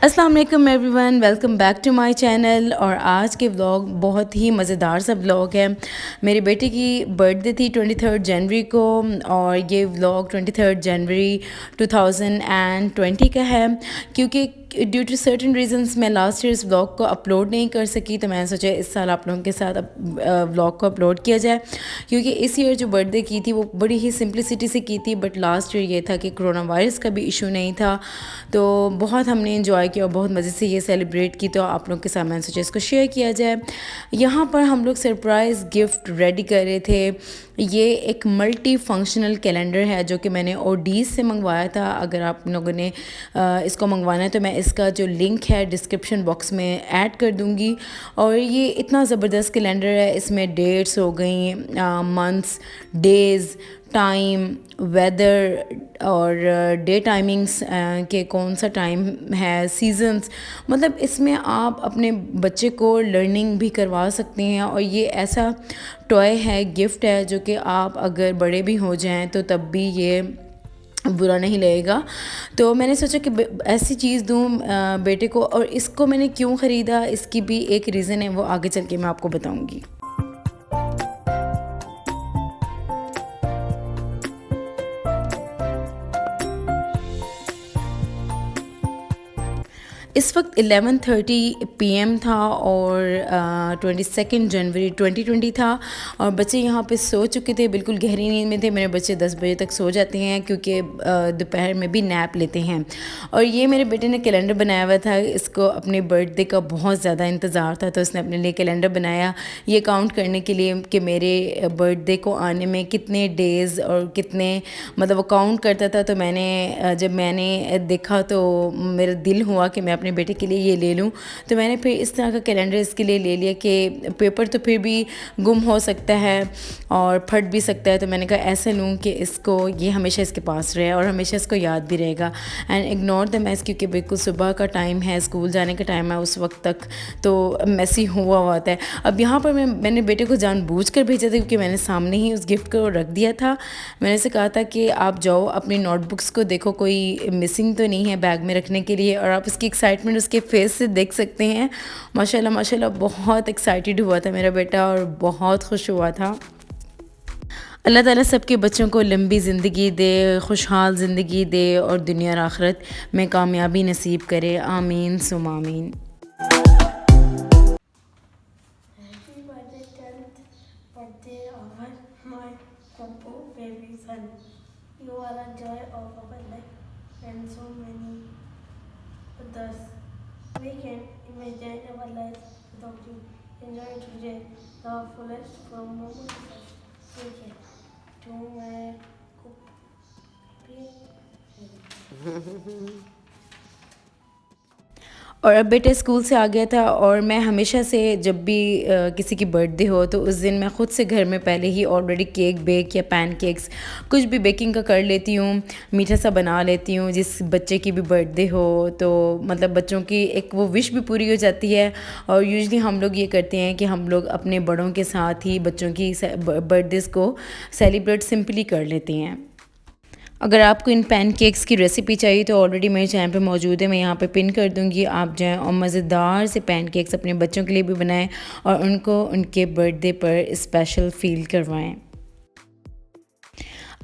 अस्सलाम वालेकुम everyone, welcome back to my channel. और आज के व्लॉग बहुत ही मज़ेदार सा व्लॉग है। मेरी बेटी की बर्थडे थी 23 जनवरी को और ये व्लॉग 23 जनवरी 2020 का है। क्योंकि ड्यू टू सर्टन रीजंस मैं लास्ट ईयर इस व्लॉग को अपलोड नहीं कर सकी, तो मैंने सोचा इस साल आप लोगों के साथ व्लॉग को अपलोड किया जाए। क्योंकि इस ईयर जो बर्थडे की थी वो बड़ी ही सिंपलिसिटी से की थी, बट लास्ट ईयर ये था कि कोरोना वायरस का भी इशू नहीं था, तो बहुत हमने इन्जॉय किया और बहुत मज़े से ये सेलिब्रेट की। तो आप लोगों के साथ मैंने सोचा इसको शेयर किया जाए। यहाँ पर हम लोग सरप्राइज़ गिफ्ट रेडी कर रहे थे। ये एक मल्टी फंक्शनल कैलेंडर है जो कि मैंने ओडीज से मंगवाया था। अगर आप लोगों ने इसको मंगवाना है तो मैं इसका जो लिंक है डिस्क्रिप्शन बॉक्स में ऐड कर दूँगी। और ये इतना ज़बरदस्त कैलेंडर है, इसमें डेट्स हो गई, मंथ्स, डेज़, टाइम, वेदर और डे टाइमिंग्स के कौन सा टाइम है, सीजन्स, मतलब इसमें आप अपने बच्चे को लर्निंग भी करवा सकते हैं। और ये ऐसा टॉय है, गिफ्ट है, जो कि आप अगर बड़े भी हो जाएं तो तब भी ये बुरा नहीं लगेगा। तो मैंने सोचा कि ऐसी चीज़ दूँ बेटे को। और इसको मैंने क्यों ख़रीदा, इसकी भी एक रीज़न है, वो आगे चल के मैं आपको बताऊँगी। इस वक्त 11:30 PM था और 22 जनवरी 2020 था। और बच्चे यहाँ पे सो चुके थे, बिल्कुल गहरी नींद में थे। मेरे बच्चे 10 बजे तक सो जाते हैं क्योंकि दोपहर में भी नैप लेते हैं। और ये मेरे बेटे ने कैलेंडर बनाया हुआ था, इसको अपने बर्थडे का बहुत ज़्यादा इंतज़ार था, तो उसने अपने लिए कैलेंडर बनाया ये काउंट करने के लिए कि मेरे बर्थडे को आने में कितने डेज़ और कितने, मतलब वो काउंट करता था। तो जब मैंने देखा तो मेरा दिल हुआ कि मैं अपने बेटे के लिए ये ले लूँ। तो मैंने फिर इस तरह का कैलेंडर इसके लिए ले लिया कि पेपर तो फिर भी गुम हो सकता है और फट भी सकता है, तो मैंने कहा ऐसे लूँ कि इसको ये हमेशा इसके पास रहे और हमेशा इसको याद भी रहेगा। एंड इग्नोर द मैस, क्योंकि बिल्कुल सुबह का टाइम है, स्कूल जाने का टाइम है, उस वक्त तक तो मैसी हुआ होता है। अब यहाँ पर मैंने बेटे को जानबूझकर भेजा था क्योंकि मैंने सामने ही उस गिफ्ट को रख दिया था। मैंने से कहा था कि आप जाओ अपनी नोटबुक्स को देखो, कोई मिसिंग तो नहीं है बैग में रखने के लिए। और आप उसकी एक्साइटमेंट उसके फेस से देख सकते हैं। माशाल्लाह माशाल्लाह बहुत एक्साइटेड हुआ था मेरा बेटा और बहुत खुश हुआ था। अल्लाह ताला सबके बच्चों को लंबी ज़िंदगी दे, खुशहाल ज़िंदगी दे और दुनिया और आखिरत में कामयाबी नसीब करे। आमीन सुम आमीन। Happy birthday, 10th birthday of my Popo baby son. You are a joy of our life and so many others. We can imagine our lives without you. Enjoy today the fullest from moments of weekend to my baby. और अब बेटा school से आ गया था और मैं हमेशा से जब भी किसी की बर्थडे हो तो उस दिन मैं ख़ुद से घर में पहले ही ऑलरेडी केक बेक या पैनकेक्स कुछ भी बेकिंग का कर लेती हूँ, मीठा सा बना लेती हूँ जिस बच्चे की भी बर्थडे हो। तो मतलब बच्चों की एक वो विश भी पूरी हो जाती है। और यूजुअली हम लोग ये करते हैं कि हम लोग अपने बड़ों के साथ ही बच्चों की बर्थडेज़ को सेलिब्रेट सिंपली कर लेते हैं। अगर आपको इन पैनकेक्स की रेसिपी चाहिए तो ऑलरेडी मेरे चैनल पे मौजूद है, मैं यहाँ पे पिन कर दूँगी। आप जाएँ और मज़ेदार से पैनकेक्स अपने बच्चों के लिए भी बनाएं और उनको उनके बर्थडे पर स्पेशल फ़ील करवाएं।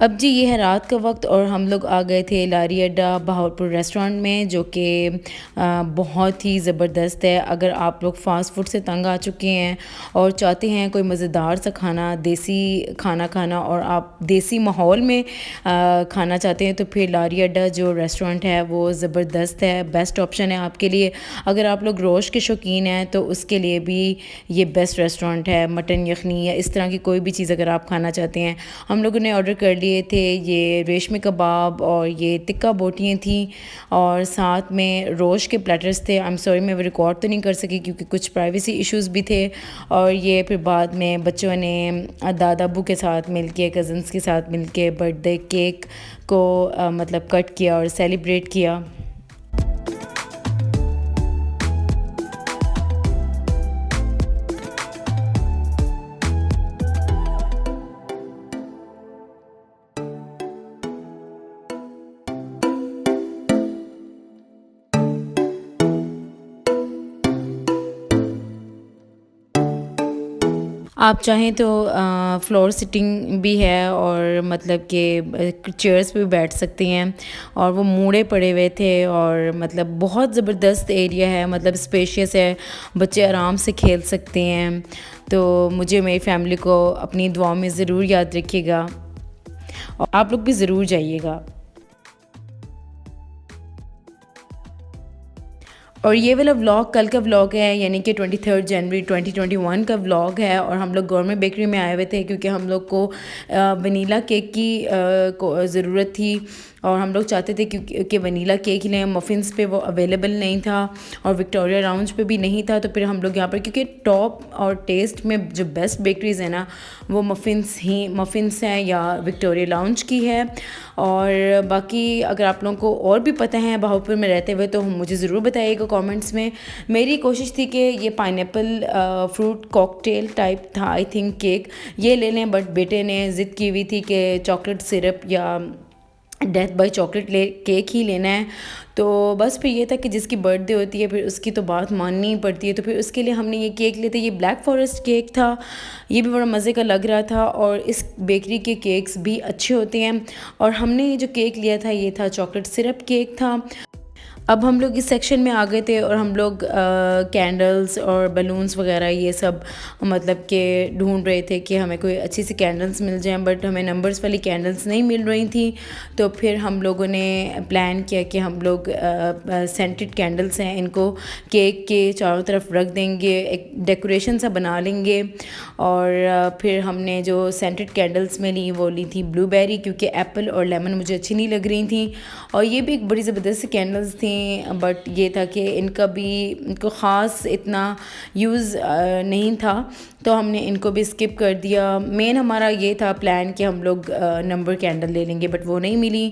अब जी ये है रात का वक्त और हम लोग आ गए थे लारी अड्डा बहावलपुर रेस्टोरेंट में, जो कि बहुत ही ज़बरदस्त है। अगर आप लोग फ़ास्ट फूड से तंग आ चुके हैं और चाहते हैं कोई मज़ेदार सा खाना, देसी खाना खाना और आप देसी माहौल में खाना चाहते हैं तो फिर लारी अड्डा जो रेस्टोरेंट है वो ज़बरदस्त है, बेस्ट ऑप्शन है आपके लिए। अगर आप लोग रोश के शौकीन हैं तो उसके लिए भी ये बेस्ट रेस्टोरेंट है। मटन यखनी या इस तरह की कोई भी चीज़ अगर आप खाना चाहते हैं, हम लोगों ने ऑर्डर कर लिए थे ये रेशमी कबाब और ये टिक्का बोटियाँ थी और साथ में रोश के प्लेटर्स थे। आई एम सॉरी मैं रिकॉर्ड तो नहीं कर सकी क्योंकि कुछ प्राइवेसी इश्यूज़ भी थे। और ये फिर बाद में बच्चों ने दादा अबू के साथ मिलके, कज़न्स के साथ मिलके बर्थडे केक को मतलब कट किया और सेलिब्रेट किया। आप चाहें तो फ्लोर सिटिंग भी है और मतलब कि चेयर्स पे भी बैठ सकती हैं। और वो मूड़े पड़े हुए थे और मतलब बहुत ज़बरदस्त एरिया है, मतलब स्पेशियस है, बच्चे आराम से खेल सकते हैं। तो मुझे मेरी फैमिली को अपनी दुआ में ज़रूर याद रखिएगा और आप लोग भी ज़रूर जाइएगा। और ये वाला व्लॉग कल का व्लॉग है, यानी कि 23 जनवरी 2021 का व्लॉग है। और हम लोग गवर्नमेंट बेकरी में आए हुए थे क्योंकि हम लोग को वनीला केक की ज़रूरत थी और हम लोग चाहते थे क्योंकि वनीला केक ही लें। मफ़िन्स पे वो अवेलेबल नहीं था और विक्टोरिया लाउंज पे भी नहीं था। तो फिर हम लोग यहाँ पर, क्योंकि टॉप और टेस्ट में जो बेस्ट बेकरीज़ है ना वो मफ़िन्स हैं या विक्टोरिया लाउंज की है। और बाकी अगर आप लोगों को और भी पता है बहावलपुर में रहते हुए तो मुझे ज़रूर बताइएगा कमेंट्स में। मेरी कोशिश थी कि ये पाइनएप्पल फ्रूट कॉकटेल टाइप था आई थिंक केक, ये ले लें, बट बेटे ने ज़िद की हुई थी कि चॉकलेट सिरप या डेथ बाय चॉकलेट केक ही लेना है। तो बस फिर ये था कि जिसकी बर्थडे होती है फिर उसकी तो बात माननी ही पड़ती है। तो फिर उसके लिए हमने ये केक लेते, ये ब्लैक फॉरेस्ट केक था, ये भी बड़ा मज़े का लग रहा था और इस बेकरी के केक्स भी अच्छे होते हैं। और हमने ये जो केक लिया था ये था चॉकलेट सिरप केक था। अब हम लोग इस सेक्शन में आ गए थे और हम लोग कैंडल्स और बलून्स वगैरह ये सब मतलब कि ढूंढ रहे थे कि हमें कोई अच्छी सी कैंडल्स मिल जाएं, बट हमें नंबर्स वाली कैंडल्स नहीं मिल रही थी। तो फिर हम लोगों ने प्लान किया कि हम लोग सेंटेड कैंडल्स हैं, इनको केक के चारों तरफ रख देंगे, एक डेकोरेशन सा बना लेंगे। और फिर हमने जो सेंटेड कैंडल्स में ली वो ली थी ब्लूबेरी, क्योंकि एप्पल और लेमन मुझे अच्छी नहीं लग रही थी। और ये भी एक बड़ी ज़बरदस्त कैंडल्स थी, बट ये था कि इनको ख़ास इतना यूज़ नहीं था, तो हमने इनको भी स्किप कर दिया। मेन हमारा ये था प्लान कि हम लोग नंबर कैंडल ले लेंगे, बट वो नहीं मिली।